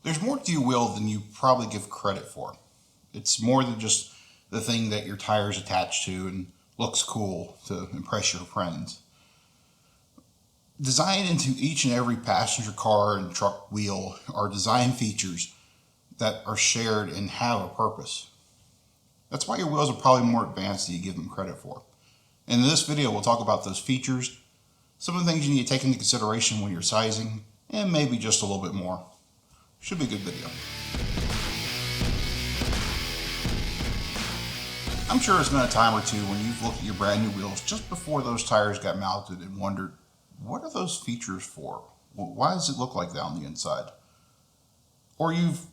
There's more to your wheel than you probably give credit for. It's more than just the thing that your tire's attached to and looks cool to impress your friends. Designed into each and every passenger car and truck wheel are design features that are shared and have a purpose. That's why your wheels are probably more advanced than you give them credit for. And in this video, we'll talk about those features, some of the things you need to take into consideration when you're sizing, and maybe just a little bit more. Should be a good video. I'm sure it's been a time or two when you've looked at your brand new wheels just before those tires got mounted and wondered, what are those features for? Why does it look like that on the inside? Or you've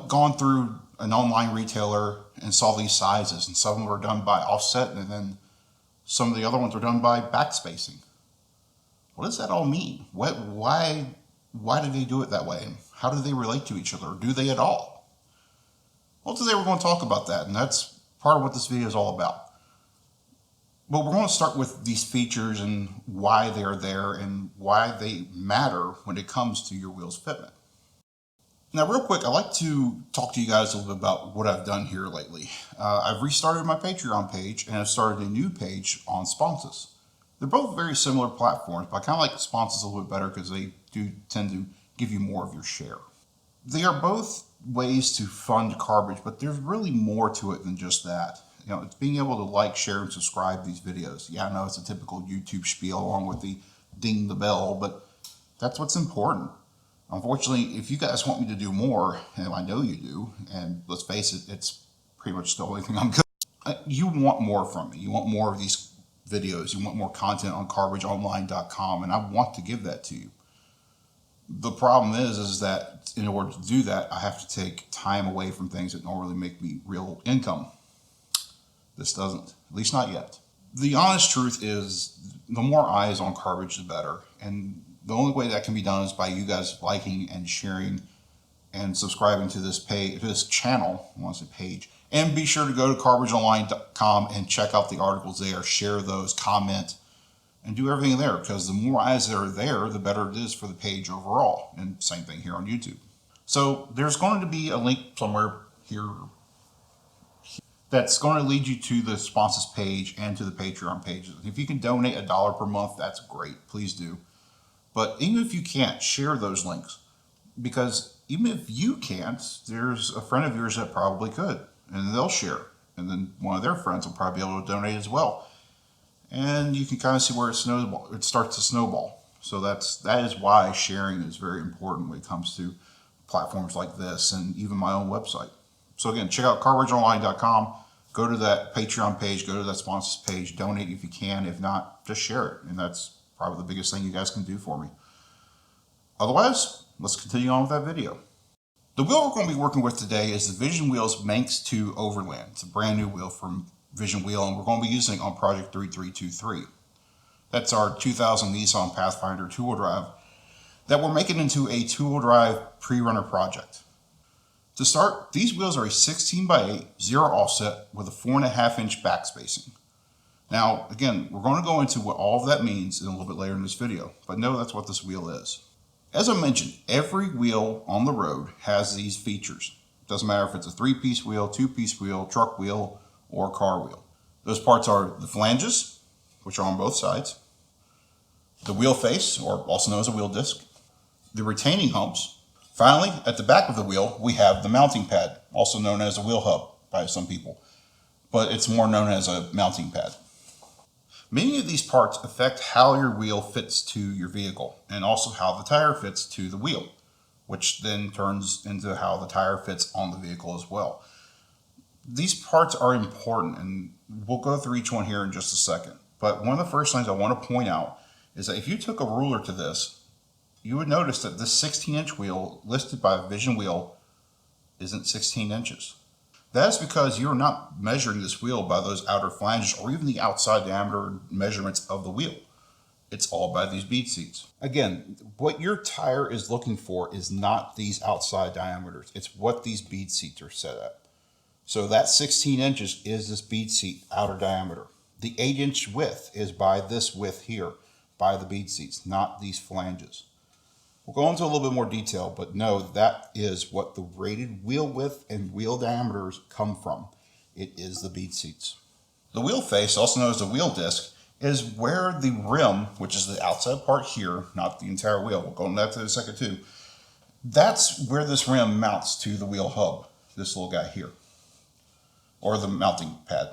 gone through an online retailer and saw these sizes, and some of them are done by offset, and then some of the other ones are done by backspacing. What does that all mean? Why do they do it that way? And how do they relate to each other? Or do they at all? Well, today we're going to talk about that, and that's part of what this video is all about. But we're going to start with these features and why they're there and why they matter when it comes to your wheel's fitment. Now, real quick, I'd like to talk to you guys a little bit about what I've done here lately. I've restarted my Patreon page, and I've started a new page on sponsors. They're both very similar platforms, but I kind of like sponsors a little bit better because they do tend to give you more of your share. They are both ways to fund Carbage, but there's really more to it than just that. It's being able to like, share, and subscribe these videos. Yeah, I know it's a typical YouTube spiel along with the ding the bell, but that's what's important. Unfortunately, if you guys want me to do more, and I know you do, and let's face it, it's pretty much the only thing I'm good at, you want more from me. You want more of these videos. You want more content on carbageonline.com, and I want to give that to you. The problem is that in order to do that, I have to take time away from things that normally make me real income. This doesn't, at least not yet. The honest truth is the more eyes on Carbage, the better. And the only way that can be done is by you guys liking and sharing and subscribing to this page, this channel, I want to say page. And be sure to go to carbageonline.com and check out the articles there, share those, comment, and do everything there, because the more eyes that are there, the better it is for the page overall. And same thing here on YouTube. So there's going to be a link somewhere here that's going to lead you to the sponsors page and to the Patreon pages. If you can donate $1 per month, that's great. Please do. But even if you can't, share those links. Because even if you can't, there's a friend of yours that probably could. And they'll share. And then one of their friends will probably be able to donate as well. And you can kind of see where it starts to snowball. So that is why sharing is very important when it comes to platforms like this and even my own website. So again, check out carbageonline.com, go to that Patreon page, go to that sponsors page, donate if you can. If not, just share it. And that's probably the biggest thing you guys can do for me. Otherwise, let's continue on with that video. The wheel we're going to be working with today is the Vision Wheels Manx 2 Overland. It's a brand new wheel from Vision Wheel, and we're going to be using it on Project 3323. That's our 2000 Nissan Pathfinder two-wheel drive that we're making into a two-wheel drive Prerunner project. To start, these wheels are a 16x8 zero offset with a 4.5-inch backspacing. Now, again, we're going to go into what all of that means in a little bit later in this video, but know that's what this wheel is. As I mentioned, every wheel on the road has these features. It doesn't matter if it's a 3-piece wheel, 2-piece wheel, truck wheel, or car wheel. Those parts are the flanges, which are on both sides, the wheel face, or also known as a wheel disc, the retaining humps. Finally, at the back of the wheel, we have the mounting pad, also known as a wheel hub by some people, but it's more known as a mounting pad. Many of these parts affect how your wheel fits to your vehicle and also how the tire fits to the wheel, which then turns into how the tire fits on the vehicle as well. These parts are important, and we'll go through each one here in just a second. But one of the first things I want to point out is that if you took a ruler to this, you would notice that this 16-inch wheel listed by Vision Wheel isn't 16 inches. That's because you're not measuring this wheel by those outer flanges or even the outside diameter measurements of the wheel. It's all by these bead seats. Again, what your tire is looking for is not these outside diameters. It's what these bead seats are set at. So that 16 inches is this bead seat outer diameter. The 8-inch width is by this width here, by the bead seats, not these flanges. We'll go into a little bit more detail, but know that is what the rated wheel width and wheel diameters come from. It is the bead seats. The wheel face, also known as the wheel disc, is where the rim, which is the outside part here, not the entire wheel, we'll go into that in a second too, that's where this rim mounts to the wheel hub, this little guy here, or the mounting pad.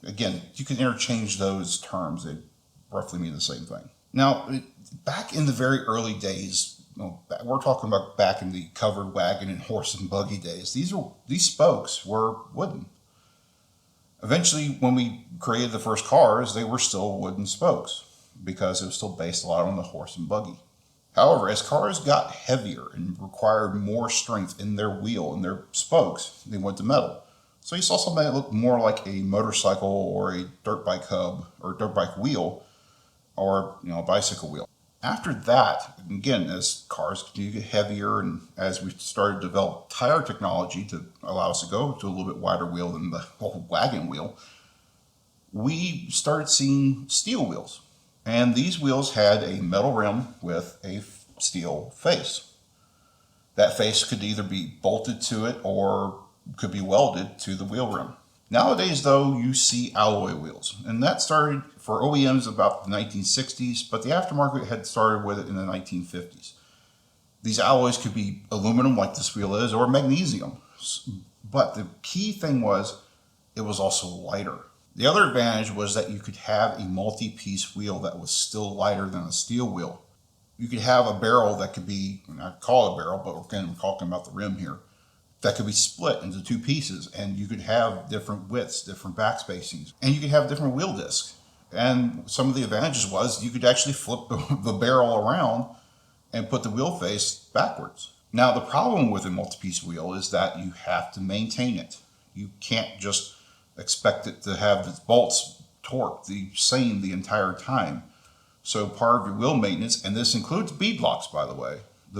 Again, you can interchange those terms, they roughly mean the same thing. Now, back in the very early days, we're talking about back in the covered wagon and horse and buggy days, these spokes were wooden. Eventually, when we created the first cars, they were still wooden spokes because it was still based a lot on the horse and buggy. However, as cars got heavier and required more strength in their wheel and their spokes, they went to metal. So you saw something that looked more like a motorcycle or a dirt bike hub or dirt bike wheel or a bicycle wheel. After that, again, as cars continue to get heavier and as we started to develop tire technology to allow us to go to a little bit wider wheel than the whole wagon wheel, we started seeing steel wheels. And these wheels had a metal rim with a steel face. That face could either be bolted to it or could be welded to the wheel rim. Nowadays, though, you see alloy wheels, and that started for OEMs about the 1960s, but the aftermarket had started with it in the 1950s. These alloys could be aluminum, like this wheel is, or magnesium, but the key thing was it was also lighter. The other advantage was that you could have a multi-piece wheel that was still lighter than a steel wheel. You could have a barrel that could be, I call it a barrel, but we're talking about the rim here, that could be split into two pieces, and you could have different widths, different backspacings, and you could have different wheel discs. And some of the advantages was you could actually flip the barrel around and put the wheel face backwards. Now, the problem with a multi-piece wheel is that you have to maintain it. You can't just expect it to have its bolts torqued the same the entire time. So part of your wheel maintenance, and this includes bead locks, by the way,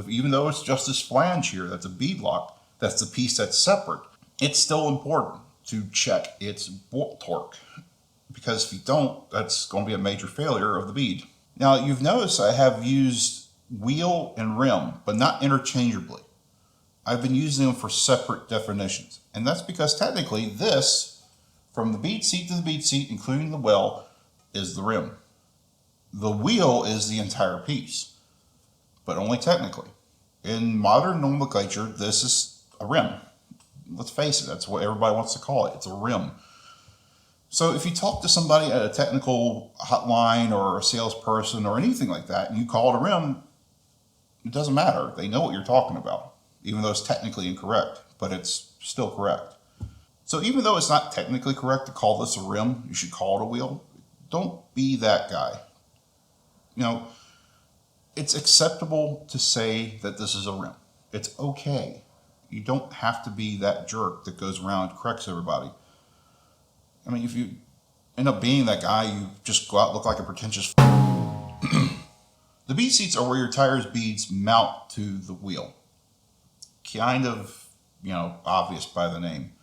even though it's just this flange here, that's a bead lock, that's the piece that's separate, it's still important to check its bolt torque, because if you don't, that's going to be a major failure of the bead. Now, you've noticed I have used wheel and rim, but not interchangeably. I've been using them for separate definitions, and that's because technically this, from the bead seat to the bead seat, including the well, is the rim. The wheel is the entire piece, but only technically. In modern nomenclature, this is a rim. Let's face it, that's what everybody wants to call it. It's a rim. So if you talk to somebody at a technical hotline or a salesperson or anything like that, and you call it a rim, it doesn't matter. They know what you're talking about, even though it's technically incorrect, but it's still correct. So even though it's not technically correct to call this a rim, you should call it a wheel. Don't be that guy. It's acceptable to say that this is a rim. It's okay. You don't have to be that jerk that goes around and corrects everybody. I mean, if you end up being that guy, you just go out and look like a pretentious The bead seats are where your tires beads mount to the wheel. Kind of, obvious by the name.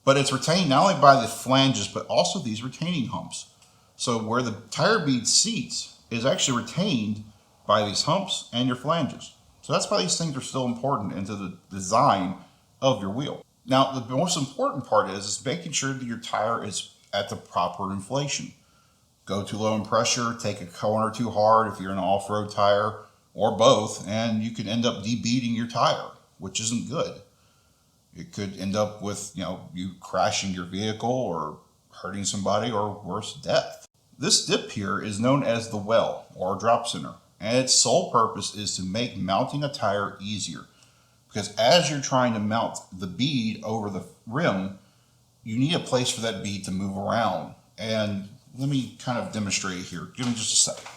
But it's retained not only by the flanges, but also these retaining humps. So where the tire bead seats is actually retained by these humps and your flanges. So that's why these things are still important into the design of your wheel. Now, the most important part is making sure that your tire is at the proper inflation. Go too low in pressure, take a corner too hard if you're an off-road tire, or both, and you can end up debeading your tire, which isn't good. It could end up with, you crashing your vehicle or hurting somebody or worse, death. This dip here is known as the well or drop center, and its sole purpose is to make mounting a tire easier. Because as you're trying to mount the bead over the rim, you need a place for that bead to move around. And let me kind of demonstrate it here. Give me just a second.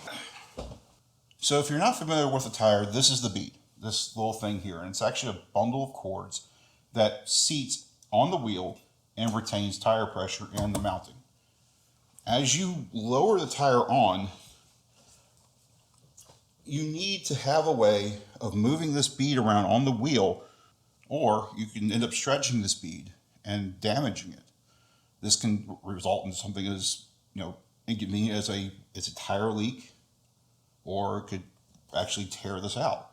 So if you're not familiar with a tire, this is the bead, this little thing here. And it's actually a bundle of cords that seats on the wheel and retains tire pressure and the mounting. As you lower the tire on, you need to have a way of moving this bead around on the wheel, or you can end up stretching this bead and damaging it. This can result in something as inconvenient as a tire leak, or it could actually tear this out.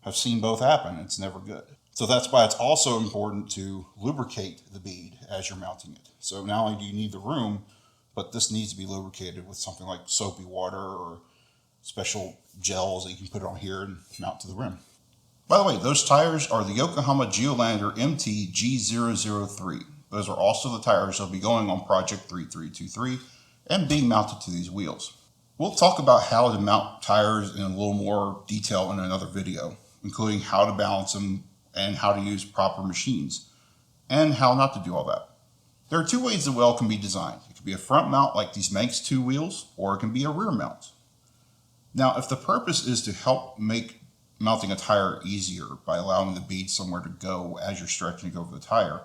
have seen both happen. It's never good. So that's why it's also important to lubricate the bead as you're mounting it. So not only do you need the room, but this needs to be lubricated with something like soapy water or special gels that you can put on here and mount to the rim. By the way, those tires are the Yokohama Geolandar MT G003. Those are also the tires that will be going on Project 3323 and being mounted to these wheels. We'll talk about how to mount tires in a little more detail in another video, including how to balance them and how to use proper machines, and how not to do all that. There are two ways the wheel can be designed. It can be a front mount like these Manx 2 wheels, or it can be a rear mount. Now, if the purpose is to help make mounting a tire easier by allowing the bead somewhere to go as you're stretching it over the tire,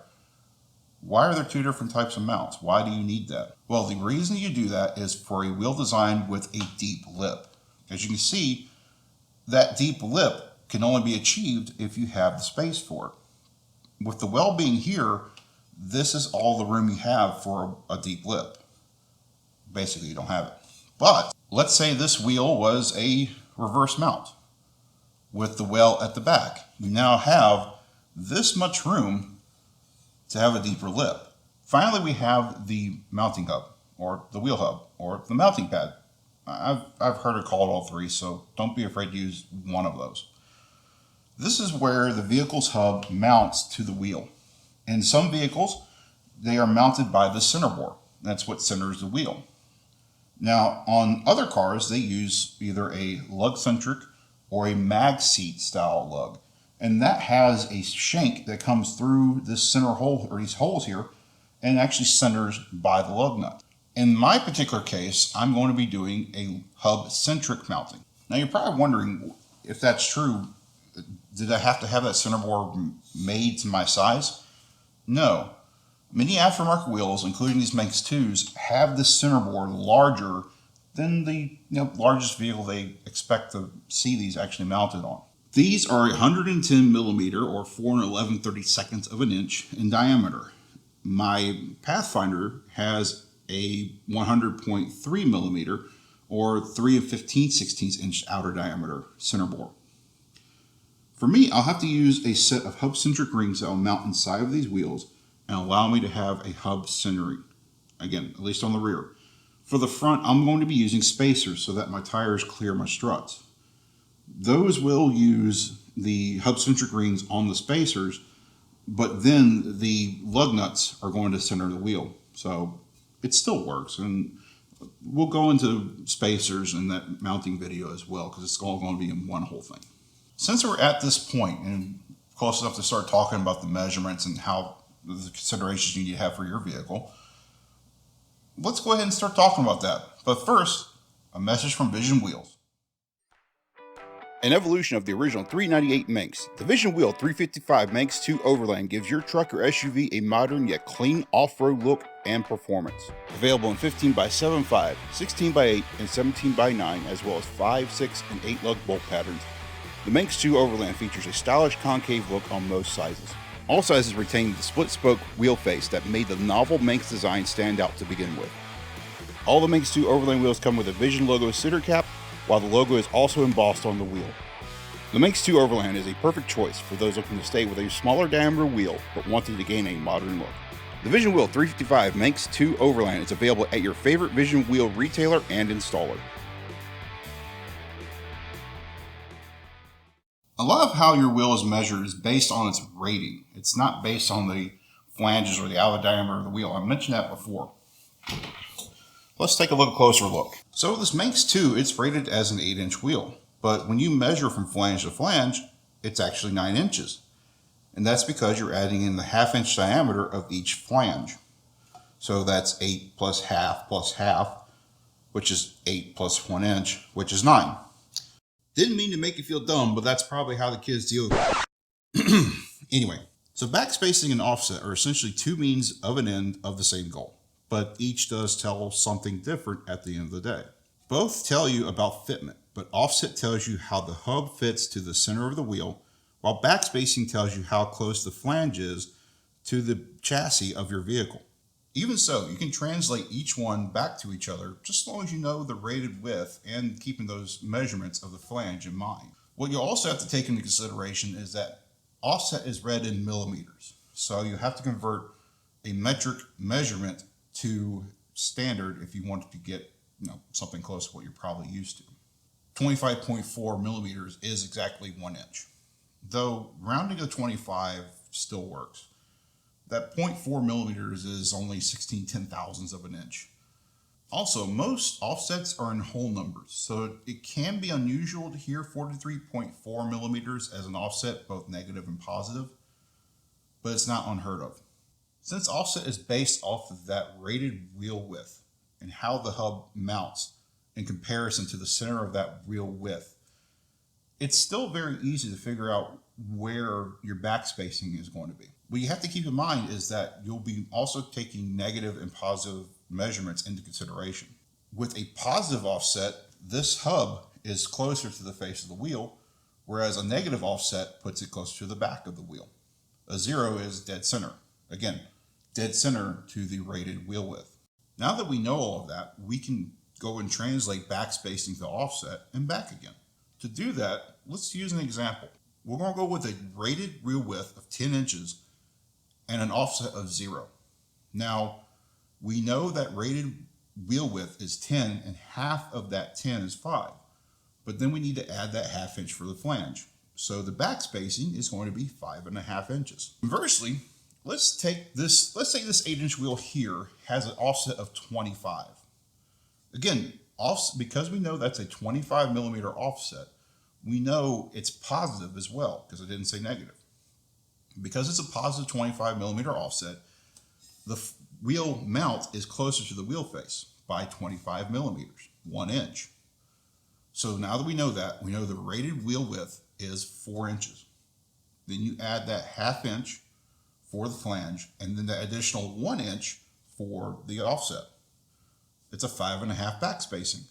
why are there two different types of mounts? Why do you need that? Well, the reason you do that is for a wheel designed with a deep lip. As you can see, that deep lip can only be achieved if you have the space for it. With the well being here, this is all the room you have for a deep lip. Basically, you don't have it. But let's say this wheel was a reverse mount with the well at the back. You now have this much room to have a deeper lip. Finally, we have the mounting hub, or the wheel hub, or the mounting pad. I've heard it called all three, so don't be afraid to use one of those. This is where the vehicle's hub mounts to the wheel. In some vehicles, they are mounted by the center bore. That's what centers the wheel. Now, on other cars, they use either a lug-centric or a mag seat style lug. And that has a shank that comes through this center hole, or these holes here, and actually centers by the lug nut. In my particular case, I'm going to be doing a hub-centric mounting. Now, you're probably wondering if that's true. Did I have to have that center bore made to my size? No. Many aftermarket wheels, including these Manx 2s, have this center bore larger than the largest vehicle they expect to see these actually mounted on. These are 110 millimeter or 4 11/32 of an inch in diameter. My Pathfinder has a 100.3 millimeter or 3 15/16 inch outer diameter center bore. For me, I'll have to use a set of hub-centric rings that will mount inside of these wheels and allow me to have a hub centering. Again, at least on the rear. For the front, I'm going to be using spacers so that my tires clear my struts. Those will use the hub-centric rings on the spacers, but then the lug nuts are going to center the wheel. So it still works, and we'll go into spacers in that mounting video as well, because it's all going to be in one whole thing. Since we're at this point and close enough to start talking about the measurements and how the considerations you need to have for your vehicle, let's go ahead and start talking about that. But first, a message from Vision Wheels. An evolution of the original 398 Manx, the Vision Wheel 355 Manx 2 Overland gives your truck or SUV a modern yet clean off-road look and performance. Available in 15x7.5, 16x8, and 17x9, as well as 5, 6, and 8 lug bolt patterns. The Manx 2 Overland features a stylish concave look on most sizes. All sizes retain the split-spoke wheel face that made the novel Manx design stand out to begin with. All the Manx 2 Overland wheels come with a Vision logo center cap, while the logo is also embossed on the wheel. The Manx 2 Overland is a perfect choice for those looking to stay with a smaller diameter wheel but wanting to gain a modern look. The Vision Wheel 355 Manx 2 Overland is available at your favorite Vision Wheel retailer and installer. A lot of how your wheel is measured is based on its rating. It's not based on the flanges or the outer diameter of the wheel. I mentioned that before. Let's take a little closer look. So this Manx 2, it's rated as an 8-inch wheel. But when you measure from flange to flange, it's actually 9 inches. And that's because you're adding in the half-inch diameter of each flange. So that's 8 plus half, which is 8 plus 1 inch, which is 9. Didn't mean to make you feel dumb, but that's probably how the kids deal with it. Anyway, so backspacing and offset are essentially two means of an end of the same goal, but each does tell something different at the end of the day. Both tell you about fitment, but offset tells you how the hub fits to the center of the wheel, while backspacing tells you how close the flange is to the chassis of your vehicle. Even so, you can translate each one back to each other just as long as you know the rated width and keeping those measurements of the flange in mind. What you also have to take into consideration is that offset is read in millimeters. So you have to convert a metric measurement to standard if you want to get something close to what you're probably used to. 25.4 millimeters is exactly 1 inch. Though rounding to 25 still works. That 0.4 millimeters is only 16/10,000ths of an inch. Also, most offsets are in whole numbers, so it can be unusual to hear 43.4 millimeters as an offset, both negative and positive, but it's not unheard of. Since offset is based off of that rated wheel width and how the hub mounts in comparison to the center of that wheel width, it's still very easy to figure out where your backspacing is going to be. What you have to keep in mind is that you'll be also taking negative and positive measurements into consideration. With a positive offset, this hub is closer to the face of the wheel, whereas a negative offset puts it closer to the back of the wheel. A 0 is dead center. Again, dead center to the rated wheel width. Now that we know all of that, we can go and translate backspacing to offset and back again. To do that, let's use an example. We're going to go with a rated wheel width of 10 inches and an offset of 0. Now, we know that rated wheel width is 10 and half of that 10 is 5. But then we need to add that ½ inch for the flange. So the backspacing is going to be 5.5 inches. Conversely, let's say this 8-inch wheel here has an offset of 25. Again, because we know that's a 25 millimeter offset, we know it's positive as well because it didn't say negative. Because it's a positive 25 millimeter offset, the wheel mount is closer to the wheel face by 25 millimeters, 1 inch. So now that we know the rated wheel width is 4 inches. Then you add that ½ inch for the flange and then the additional 1 inch for the offset. It's a 5.5 backspacing.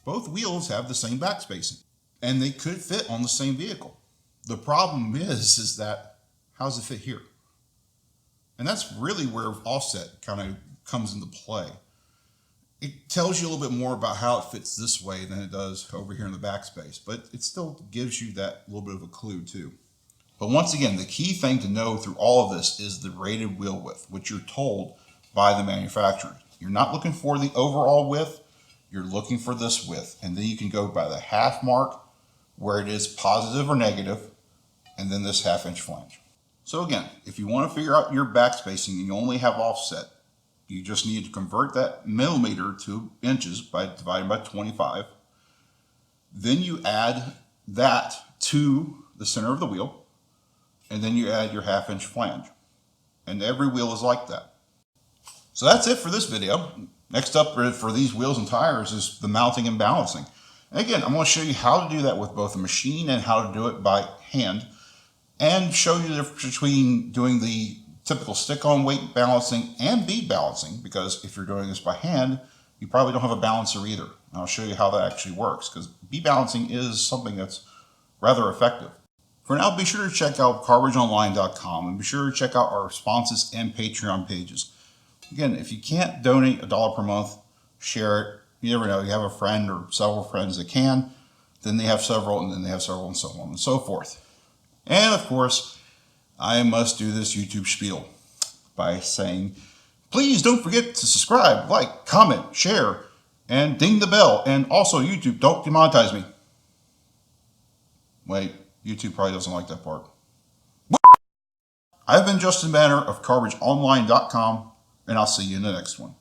Both wheels have the same backspacing and they could fit on the same vehicle. The problem is that how does it fit here? And that's really where offset kind of comes into play. It tells you a little bit more about how it fits this way than it does over here in the backspace, but it still gives you that little bit of a clue too. But once again, the key thing to know through all of this is the rated wheel width, which you're told by the manufacturer. You're not looking for the overall width, you're looking for this width. And then you can go by the half mark where it is positive or negative, and then this ½ inch flange. So again, if you want to figure out your backspacing and you only have offset, you just need to convert that millimeter to inches by dividing by 25. Then you add that to the center of the wheel, and then you add your ½ inch flange. And every wheel is like that. So that's it for this video. Next up for these wheels and tires is the mounting and balancing. And again, I'm going to show you how to do that with both a machine and how to do it by hand, and show you the difference between doing the typical stick-on weight balancing and bead balancing, because if you're doing this by hand, you probably don't have a balancer either. And I'll show you how that actually works, because bead balancing is something that's rather effective. For now, be sure to check out carbageonline.com and be sure to check out our responses and Patreon pages. Again, if you can't donate $1 per month, share it. You never know, you have a friend or several friends that can, then they have several, and then they have several, and so on and so forth. And of course, I must do this YouTube spiel by saying, please don't forget to subscribe, like, comment, share, and ding the bell. And also, YouTube, don't demonetize me. Wait, YouTube probably doesn't like that part. I've been Justin Banner of CarbageOnline.com, and I'll see you in the next one.